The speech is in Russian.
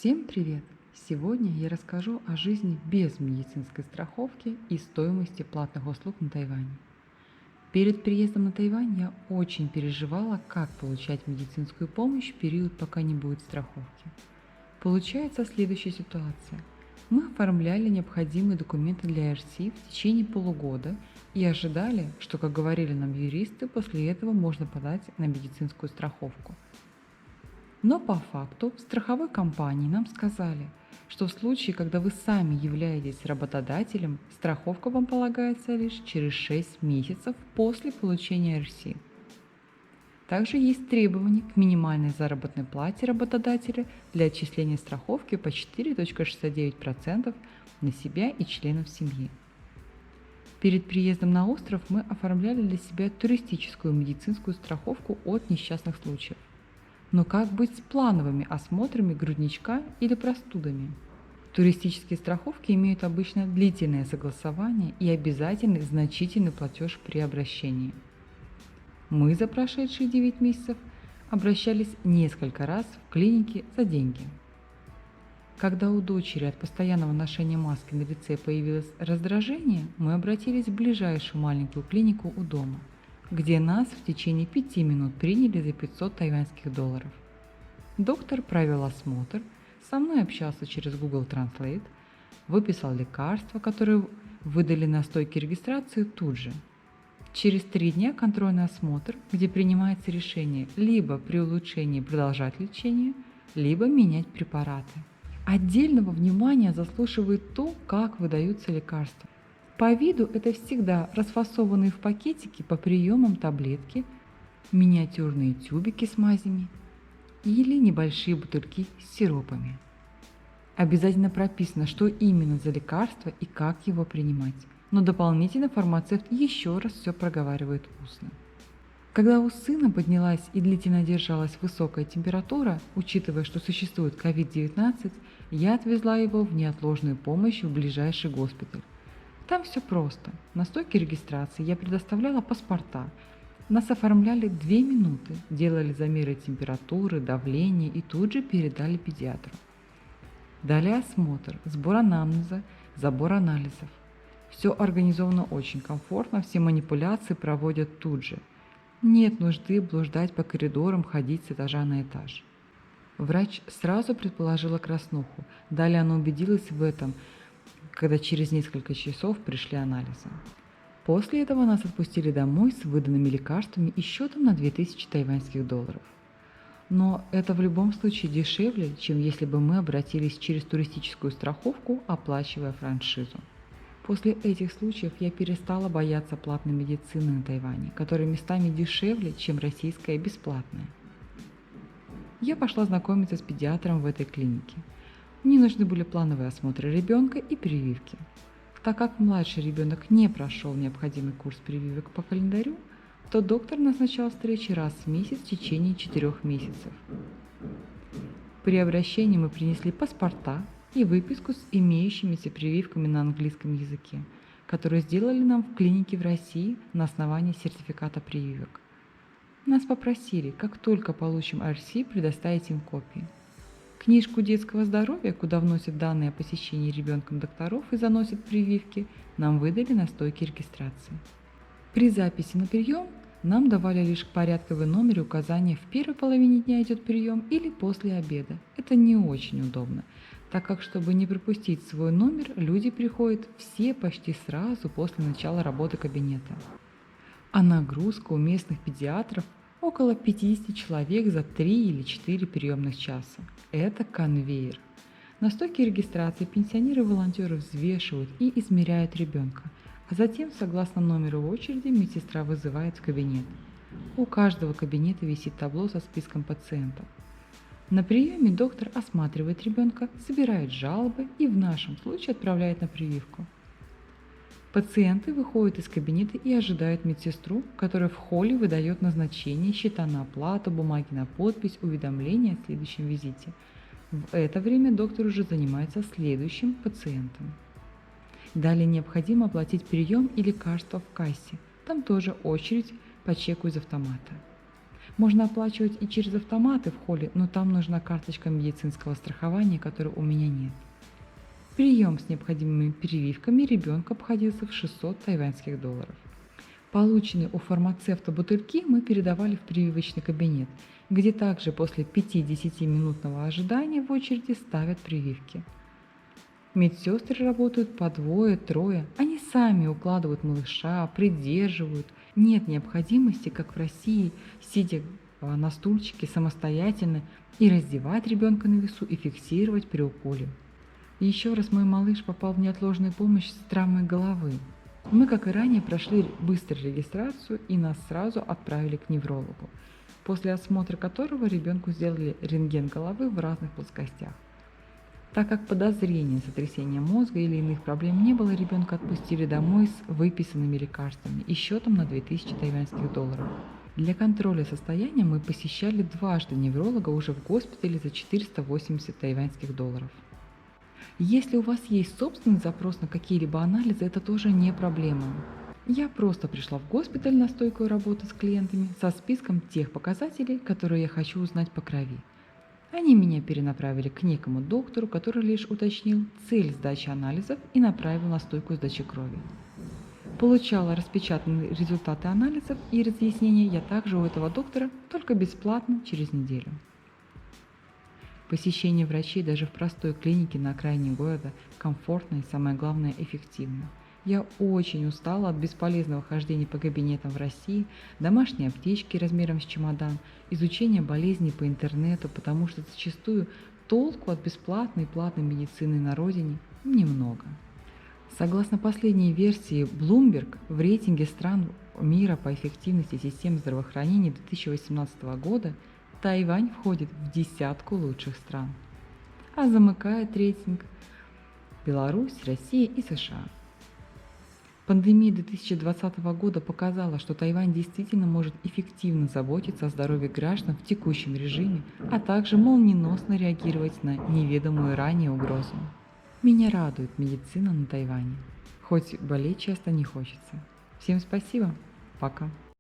Всем привет! Сегодня я расскажу о жизни без медицинской страховки и стоимости платных услуг на Тайване. Перед приездом на Тайвань я очень переживала, как получать медицинскую помощь в период, пока не будет страховки. Получается следующая ситуация. Мы оформляли необходимые документы для РСИ в течение полугода и ожидали, что, как говорили нам юристы, после этого можно подать на медицинскую страховку. Но по факту в страховой компании нам сказали, что в случае, когда вы сами являетесь работодателем, страховка вам полагается лишь через 6 месяцев после получения РСИ. Также есть требования к минимальной заработной плате работодателя для отчисления страховки по 4,69% на себя и членов семьи. Перед приездом на остров мы оформляли для себя туристическую медицинскую страховку от несчастных случаев. Но как быть с плановыми осмотрами грудничка или простудами? Туристические страховки имеют обычно длительное согласование и обязательный значительный платеж при обращении. Мы за прошедшие 9 месяцев обращались несколько раз в клинике за деньги. Когда у дочери от постоянного ношения маски на лице появилось раздражение, мы обратились в ближайшую маленькую клинику у дома, где нас в течение 5 минут приняли за 500 тайваньских долларов. Доктор провел осмотр, со мной общался через Google Translate, выписал лекарства, которые выдали на стойке регистрации тут же. Через 3 дня контрольный осмотр, где принимается решение либо при улучшении продолжать лечение, либо менять препараты. Отдельного внимания заслуживает то, как выдаются лекарства. По виду это всегда расфасованные в пакетики по приемам таблетки, миниатюрные тюбики с мазями или небольшие бутыльки с сиропами. Обязательно прописано, что именно за лекарство и как его принимать, но дополнительно фармацевт еще раз все проговаривает устно. Когда у сына поднялась и длительно держалась высокая температура, учитывая, что существует COVID-19, я отвезла его в неотложную помощь в ближайший госпиталь. Там все просто. На стойке регистрации я предоставляла паспорта. Нас оформляли 2 минуты, делали замеры температуры, давления и тут же передали педиатру. Далее осмотр, сбор анамнеза, забор анализов. Все организовано очень комфортно, все манипуляции проводят тут же. Нет нужды блуждать по коридорам, ходить с этажа на этаж. Врач сразу предположила краснуху. Далее она убедилась в этом, когда через несколько часов пришли анализы. После этого нас отпустили домой с выданными лекарствами и счетом на 2000 тайваньских долларов. Но это в любом случае дешевле, чем если бы мы обратились через туристическую страховку, оплачивая франшизу. После этих случаев я перестала бояться платной медицины на Тайване, которая местами дешевле, чем российская бесплатная. Я пошла знакомиться с педиатром в этой клинике. Мне нужны были плановые осмотры ребенка и прививки. Так как младший ребенок не прошел необходимый курс прививок по календарю, то доктор назначал встречи раз в месяц в течение 4 месяцев. При обращении мы принесли паспорта и выписку с имеющимися прививками на английском языке, которые сделали нам в клинике в России на основании сертификата прививок. Нас попросили, как только получим РСИ, предоставить им копии. Книжку детского здоровья, куда вносят данные о посещении ребенком докторов и заносят прививки, нам выдали на стойке регистрации. При записи на прием нам давали лишь порядковый номер и указание, в первой половине дня идет прием или после обеда. Это не очень удобно, так как, чтобы не пропустить свой номер, люди приходят все почти сразу после начала работы кабинета. А нагрузка у местных педиатров около 50 человек за 3 или 4 приемных часа. Это конвейер. На стойке регистрации пенсионеры и волонтеры взвешивают и измеряют ребенка, а затем, согласно номеру очереди, медсестра вызывает в кабинет. У каждого кабинета висит табло со списком пациентов. На приеме доктор осматривает ребенка, собирает жалобы и в нашем случае отправляет на прививку. Пациенты выходят из кабинета и ожидают медсестру, которая в холле выдает назначение, счета на оплату, бумаги на подпись, уведомления о следующем визите. В это время доктор уже занимается следующим пациентом. Далее необходимо оплатить прием и лекарства в кассе. Там тоже очередь по чеку из автомата. Можно оплачивать и через автоматы в холле, но там нужна карточка медицинского страхования, которой у меня нет. Прием с необходимыми прививками ребенка обходился в 600 тайваньских долларов. Полученные у фармацевта бутыльки мы передавали в прививочный кабинет, где также после 5-10-минутного ожидания в очереди ставят прививки. Медсестры работают по двое-трое, они сами укладывают малыша, придерживают. Нет необходимости, как в России, сидя на стульчике самостоятельно и раздевать ребенка на весу и фиксировать при уколе. Еще раз мой малыш попал в неотложную помощь с травмой головы. Мы, как и ранее, прошли быструю регистрацию и нас сразу отправили к неврологу, после осмотра которого ребенку сделали рентген головы в разных плоскостях. Так как подозрения сотрясения мозга или иных проблем не было, ребенка отпустили домой с выписанными лекарствами и счетом на 2000 тайваньских долларов. Для контроля состояния мы посещали дважды невролога уже в госпитале за 480 тайваньских долларов. Если у вас есть собственный запрос на какие-либо анализы, это тоже не проблема. Я просто пришла в госпиталь на стойкую работу с клиентами со списком тех показателей, которые я хочу узнать по крови. Они меня перенаправили к некому доктору, который лишь уточнил цель сдачи анализов и направил на стойку сдачи крови. Получала распечатанные результаты анализов и разъяснения я также у этого доктора, только бесплатно через неделю. Посещение врачей даже в простой клинике на окраине города комфортно и, самое главное, эффективно. Я очень устала от бесполезного хождения по кабинетам в России, домашней аптечки размером с чемодан, изучения болезней по интернету, потому что зачастую толку от бесплатной и платной медицины на родине немного. Согласно последней версии Bloomberg, в рейтинге стран мира по эффективности систем здравоохранения 2018 года Тайвань входит в десятку лучших стран, а замыкает рейтинг Беларусь, Россия и США. Пандемия 2020 года показала, что Тайвань действительно может эффективно заботиться о здоровье граждан в текущем режиме, а также молниеносно реагировать на неведомую ранее угрозу. Меня радует медицина на Тайване, хоть болеть часто не хочется. Всем спасибо, пока.